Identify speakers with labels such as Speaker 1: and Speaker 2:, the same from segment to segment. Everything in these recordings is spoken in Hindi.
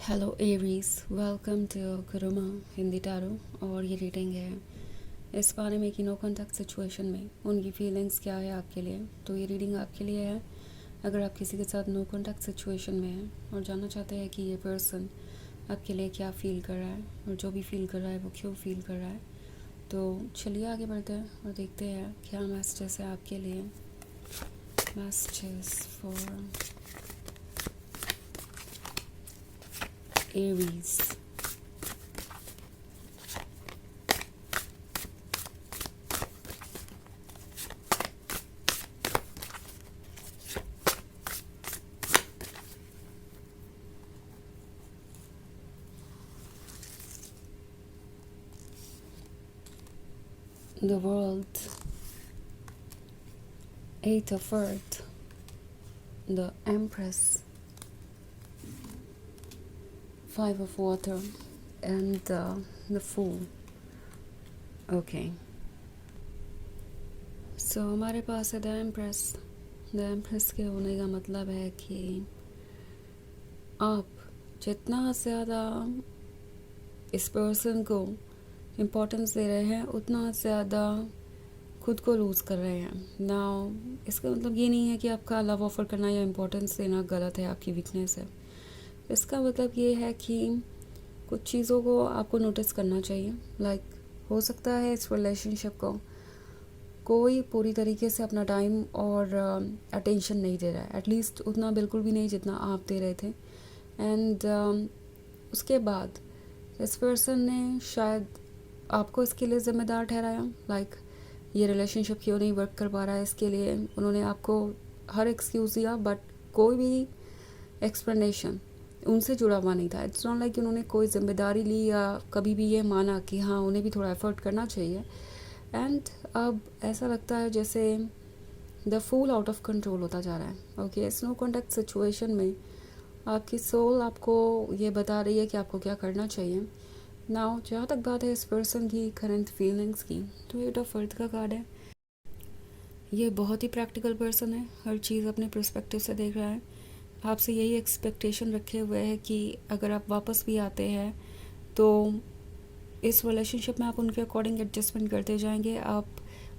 Speaker 1: हेलो एरीज, वेलकम टू कुरुमा हिंदी टारो। और ये रीडिंग है इस बारे में कि नो कॉन्टैक्ट सिचुएशन में उनकी फीलिंग्स क्या है आपके लिए। तो ये रीडिंग आपके लिए है अगर आप किसी के साथ नो कॉन्टैक्ट सिचुएशन में हैं और जानना चाहते हैं कि ये पर्सन आपके लिए क्या फ़ील कर रहा है और जो भी फील कर रहा है वो क्यों फील कर रहा है। तो चलिए आगे बढ़ते हैं और देखते हैं क्या मैसेजेस है आपके लिए। Messages for Aries. The world, Eight of Earth, the Empress, Five of Water, and the Fool. Okay. So हमारे पास है द एम्प्रेस। द एम्प्रेस के होने का मतलब है कि आप जितना ज़्यादा इस पर्सन को इम्पोर्टेंस दे रहे हैं उतना ज़्यादा खुद को लूज़ कर रहे हैं ना। इसका मतलब ये नहीं है कि आपका लव ऑफ़र करना या इम्पोर्टेंस देना गलत है, आपकी वीकनेस है। इसका मतलब ये है कि कुछ चीज़ों को आपको नोटिस करना चाहिए। हो सकता है इस रिलेशनशिप को कोई पूरी तरीके से अपना टाइम और अटेंशन नहीं दे रहा है, एटलीस्ट उतना बिल्कुल भी नहीं जितना आप दे रहे थे। एंड उसके बाद इस पर्सन ने शायद आपको इसके लिए ज़िम्मेदार ठहराया। ये रिलेशनशिप क्यों नहीं वर्क कर पा रहा है, इसके लिए उन्होंने आपको हर एक्सक्यूज़ दिया, बट कोई भी एक्सप्लेनेशन उनसे जुड़ा हुआ नहीं था। इट्स नॉट लाइक उन्होंने कोई जिम्मेदारी ली या कभी भी ये माना कि हाँ उन्हें भी थोड़ा एफर्ट करना चाहिए। एंड अब ऐसा लगता है जैसे the fool out of control होता जा रहा है। ओके, इस नो कॉन्टैक्ट सिचुएशन में आपकी सोल आपको ये बता रही है कि आपको क्या करना चाहिए। नाउ जहाँ तक बात है इस पर्सन की करंट फीलिंग्स की, तो एट ऑफ अर्थ का कार्ड है। ये बहुत ही प्रैक्टिकल पर्सन है, हर चीज़ अपने पर्सपेक्टिव से देख रहा है। आपसे यही एक्सपेक्टेशन रखे हुए है कि अगर आप वापस भी आते हैं तो इस रिलेशनशिप में आप उनके अकॉर्डिंग एडजस्टमेंट करते जाएंगे, आप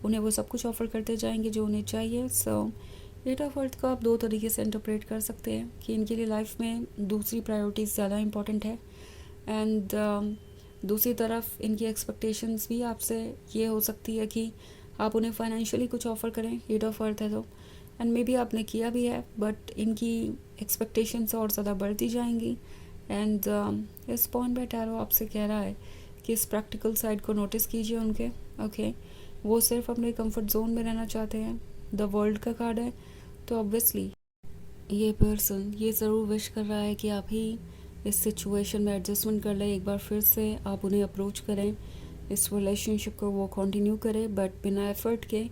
Speaker 1: उन्हें वो सब कुछ ऑफ़र करते जाएंगे जो उन्हें चाहिए। सो एट ऑफ अर्थ को आप दो तरीके से इंटरप्रेट कर सकते हैं कि इनके लिए लाइफ में दूसरी प्रायोरिटीज़ ज़्यादा इंपॉर्टेंट है, एंड दूसरी तरफ इनकी एक्सपेक्टेशंस भी आपसे ये हो सकती है कि आप उन्हें फाइनेंशियली कुछ ऑफ़र करें, एट ऑफ अर्थ है तो, एंड मे बी आपने किया भी है, बट इनकी एक्सपेक्टेशंस और ज़्यादा बढ़ती जाएंगी। एंड इस पॉइंट पे टैरो आपसे कह रहा है कि इस प्रैक्टिकल साइड को नोटिस कीजिए उनके। ओके, वो सिर्फ अपने कंफर्ट जोन में रहना चाहते हैं। द वर्ल्ड का कार्ड है, तो ऑब्वियसली ये पर्सन ये ज़रूर विश कर रहा है कि आप ही इस सिचुएशन में एडजस्टमेंट कर लें। एक बार फिर से आप उन्हें अप्रोच करें, इस रिलेशनशिप को वो कंटिन्यू करें, बट बिना एफर्ट के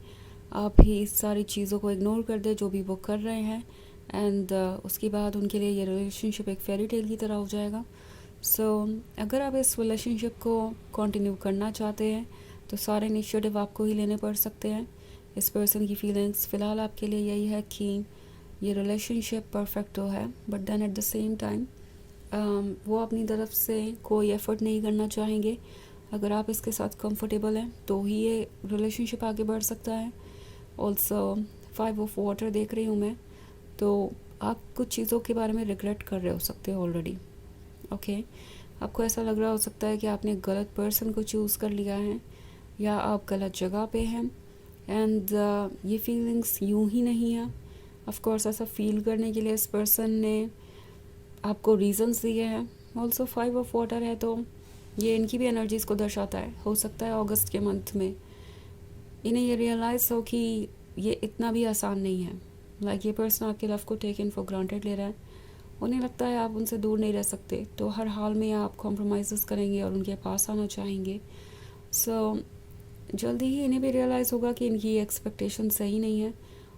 Speaker 1: आप ही इस सारी चीज़ों को इग्नोर कर दें जो भी वो कर रहे हैं। एंड उसके बाद उनके लिए ये रिलेशनशिप एक फेरी टेल की तरह हो जाएगा। सो अगर आप इस रिलेशनशिप को कंटिन्यू करना चाहते हैं तो सारे इनिशिएटिव आपको ही लेने पड़ सकते हैं। इस पर्सन की फीलिंग्स फ़िलहाल आपके लिए यही है कि ये रिलेशनशिप परफेक्ट तो है, but then at the same time वो अपनी तरफ से कोई एफ़र्ट नहीं करना चाहेंगे। अगर आप इसके साथ कंफर्टेबल हैं तो ही ये रिलेशनशिप आगे बढ़ सकता है। ऑल्सो 5 ऑफ वाटर देख रही हूँ मैं, तो आप कुछ चीज़ों के बारे में रिग्रेट कर रहे हो सकते हो ऑलरेडी। ओके, आपको ऐसा लग रहा हो सकता है कि आपने गलत पर्सन को चूज़ कर लिया है या आप गलत जगह पे हैं। एंड ये फीलिंग्स यूं ही नहीं है। ऑफ कोर्स ऐसा फील करने के लिए इस पर्सन ने आपको रीजंस दिए हैं। ऑल्सो 5 ऑफ वाटर है, तो ये इनकी भी एनर्जीज़ को दर्शाता है। हो सकता है अगस्त के मंथ में इन्हें ये रियलाइज़ हो कि ये इतना भी आसान नहीं है। ये पर्सन आपके लव को टेक इन फॉर ग्रांटेड ले रहा है। उन्हें लगता है आप उनसे दूर नहीं रह सकते, तो हर हाल में आप कॉम्प्रोमाइज़ करेंगे और उनके पास आना चाहेंगे। सो जल्दी ही इन्हें भी रियलाइज़ होगा कि इनकी एक्सपेक्टेशन सही नहीं है,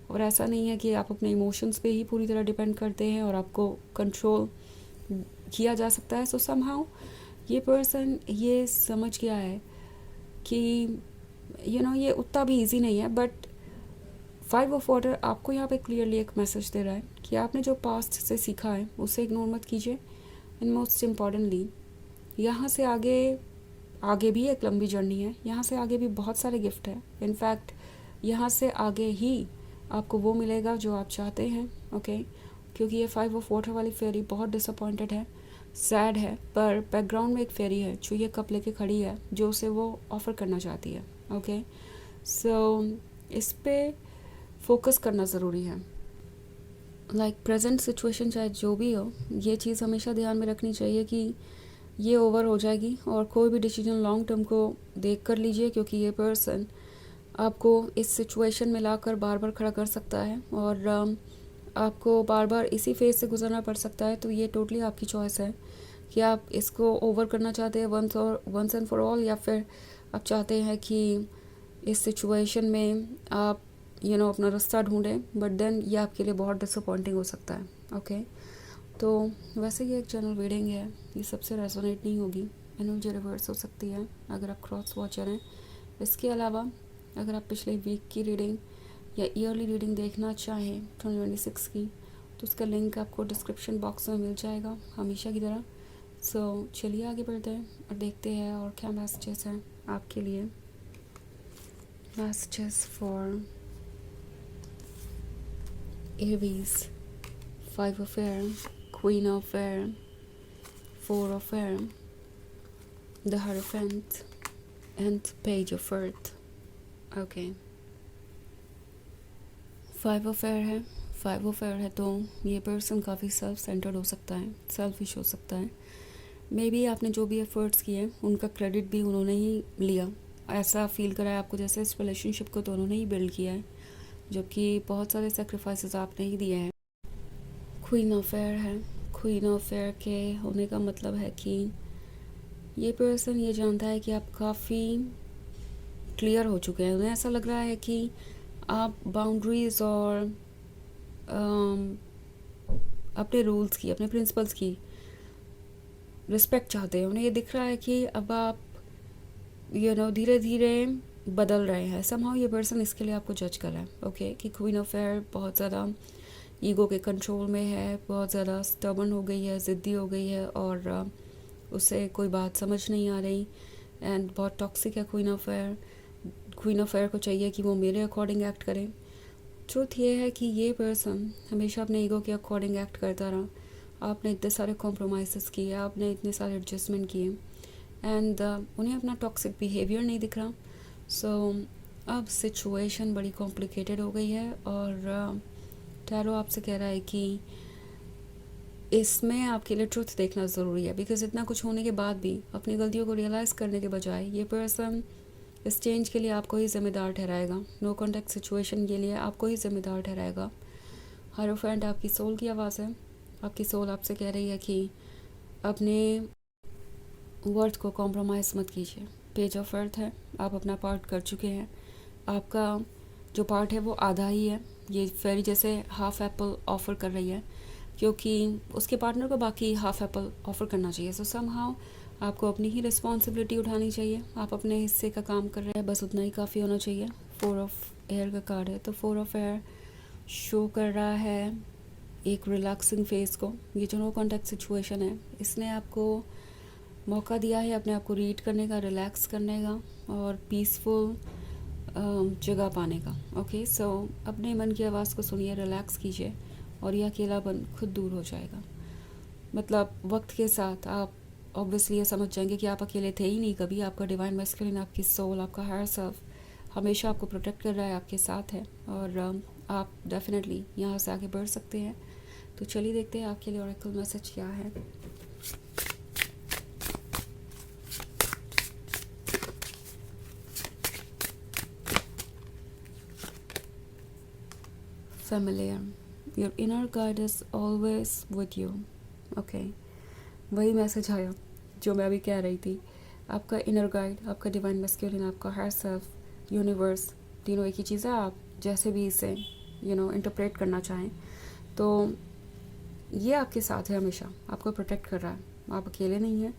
Speaker 1: और ऐसा नहीं है कि आप अपने इमोशंस पे ही पूरी तरह डिपेंड करते हैं और आपको कंट्रोल किया जा सकता है। सो समहाउ ये पर्सन ये समझ गया है कि ये उतना भी इजी नहीं है। बट 5 ऑफ वाटर आपको यहाँ पे क्लियरली एक मैसेज दे रहा है कि आपने जो पास्ट से सीखा है उसे इग्नोर मत कीजिए। एंड मोस्ट इम्पॉर्टेंटली यहाँ से आगे आगे भी एक लंबी जर्नी है, यहाँ से आगे भी बहुत सारे गिफ्ट हैं। इनफैक्ट यहाँ से आगे ही आपको वो मिलेगा जो आप चाहते हैं, ओके। क्योंकि ये 5 ऑफ वाटर वाली फेरी बहुत डिसअपॉइंटेड है, सैड है, पर बैकग्राउंड में एक फेरी है जो ये कप लेके खड़ी है, जो उसे वो ऑफ़र करना चाहती है, ओके। सो इस पे फोकस करना ज़रूरी है। लाइक प्रेजेंट सिचुएशन चाहे जो भी हो, ये चीज़ हमेशा ध्यान में रखनी चाहिए कि ये ओवर हो जाएगी, और कोई भी डिसीजन लॉन्ग टर्म को देख कर लीजिए, क्योंकि ये पर्सन आपको इस सिचुएशन में लाकर बार बार खड़ा कर सकता है, और आपको बार बार इसी फेज से गुजरना पड़ सकता है। तो ये टोटली आपकी चॉइस है कि आप इसको ओवर करना चाहते हैं वंस एंड फॉर ऑल, या फिर आप चाहते हैं कि इस सिचुएशन में आप अपना रास्ता ढूंढें। बट देन ये आपके लिए बहुत डिसअपॉइंटिंग हो सकता है, ओके। तो वैसे ये एक जनरल रीडिंग है, ये सबसे रेजोनेट नहीं होगी, एनर्जी रिवर्स हो सकती है अगर आप क्रॉस वॉचर हैं। इसके अलावा अगर आप पिछले वीक की रीडिंग या ईयरली रीडिंग देखना चाहें 2026 की, तो उसका लिंक आपको डिस्क्रिप्शन बॉक्स में मिल जाएगा हमेशा की तरह। सो चलिए आगे बढ़ते हैं और देखते हैं और क्या मैसेजेस हैं आपके लिए। Messages for Aries, 5 of air, Queen of Air, 4 of Air, the Hierophant, and Page of Earth. Okay. 5 of Air है, 5 of Air है, तो ये पर्सन काफ़ी सेल्फ सेंटर्ड हो सकता है, सेल्फिश हो सकता है। मे बी आपने जो भी एफर्ट्स किए उनका क्रेडिट भी उन्होंने ही लिया, ऐसा फील कराया आपको जैसे इस रिलेशनशिप को तो उन्होंने ही बिल्ड किया है, जबकि बहुत सारे सेक्रीफाइसेस आपने ही दिए हैं। क्वीन ऑफ एयर है, क्वीन ऑफ एयर के होने का मतलब है कि ये पर्सन ये जानता है कि आप काफ़ी क्लियर हो चुके हैं। उन्हें ऐसा लग रहा है कि आप बाउंड्रीज़ और अपने रूल्स की, अपने प्रिंसिपल्स की रिस्पेक्ट चाहते हैं। उन्हें ये दिख रहा है कि अब आप धीरे धीरे बदल रहे हैं। समहाउ ये पर्सन इसके लिए आपको जज कर रहा है, ओके। कि क्वीन ऑफ एयर बहुत ज़्यादा ईगो के कंट्रोल में है, बहुत ज़्यादा स्टबर्न हो गई है, ज़िद्दी हो गई है, और उसे कोई बात समझ नहीं आ रही, एंड बहुत टॉक्सिक है queen of air. Queen of air को चाहिए कि वो मेरे अकॉर्डिंग एक्ट करे। ट्रूथ ये है कि ये पर्सन हमेशा अपने ईगो के अकॉर्डिंग एक्ट करता रहा। आपने इतने सारे कॉम्प्रोमाइज़ किए, आपने इतने सारे एडजस्टमेंट किए, एंड उन्हें अपना टॉक्सिक बिहेवियर नहीं दिख रहा। सो अब सिचुएशन बड़ी कॉम्प्लिकेटेड हो गई है, और टैरो आपसे कह रहा है कि इसमें आपके लिए ट्रुथ देखना ज़रूरी है, बिकॉज इतना कुछ होने के बाद भी अपनी गलतियों को रियलाइज़ करने के बजाय ये पर्सन इस चेंज के लिए आपको ही ज़िम्मेदार ठहराएगा। नो कॉन्टैक्ट सिचुएशन के लिए आपको ही ज़िम्मेदार ठहराएगा। हायरोफेंट आपकी सोल की आवाज़ है। आपकी सोल आपसे कह रही है कि अपने वर्थ को कॉम्प्रोमाइज़ मत कीजिए। पेज ऑफ अर्थ है, आप अपना पार्ट कर चुके हैं। आपका जो पार्ट है वो आधा ही है। ये फेरी जैसे हाफ एप्पल ऑफ़र कर रही है, क्योंकि उसके पार्टनर को बाकी हाफ एप्पल ऑफ़र करना चाहिए। सो समहाउ आपको अपनी ही रिस्पॉन्सिबिलिटी उठानी चाहिए। आप अपने हिस्से का काम कर रहे हैं, बस उतना ही काफ़ी होना चाहिए। 4 ऑफ एयर का कार्ड है, तो 4 ऑफ एयर शो कर रहा है एक रिलैक्सिंग फेज को। ये जो नो कॉन्टैक्ट सिचुएशन है, इसने आपको मौका दिया है अपने आप को रीड करने का, रिलैक्स करने का, और पीसफुल जगह पाने का, ओके। सो अपने मन की आवाज़ को सुनिए, रिलैक्स कीजिए, और यह अकेलापन खुद दूर हो जाएगा। मतलब वक्त के साथ आप ऑब्वियसली ये समझ जाएंगे कि आप अकेले थे ही नहीं कभी। आपका डिवाइन मैस्कुलिन, आपकी सोल, आपका हायर सेल्फ हमेशा आपको प्रोटेक्ट कर रहा है, आपके साथ है, और आप डेफिनेटली यहाँ से आगे बढ़ सकते हैं। तो चलिए देखते हैं आपके लिए ऑरेकल मैसेज क्या है। Familiar, your inner guide is always with you, okay। वही मैसेज आया जो मैं अभी कह रही थी। आपका इनर गाइड, आपका डिवाइन मैस्कुलिन, आपका हायर सेल्फ, यूनिवर्स, तीनों एक ही चीज़ है। आप जैसे भी इसे इंटरप्रेट करना चाहें, तो ये आपके साथ है, हमेशा आपको प्रोटेक्ट कर रहा है। आप अकेले नहीं हैं।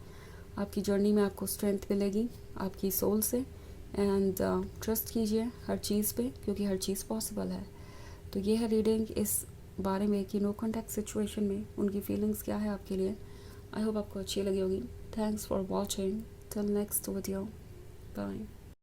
Speaker 1: आपकी जर्नी में आपको स्ट्रेंथ मिलेगी आपकी सोल से, एंड ट्रस्ट कीजिए हर चीज़ पे, क्योंकि हर चीज़ पॉसिबल है। तो ये है रीडिंग इस बारे में कि नो कॉन्टैक्ट सिचुएशन में उनकी फीलिंग्स क्या है आपके लिए। आई होप आपको अच्छी लगी होगी. Thanks for watching. Till next video. Bye.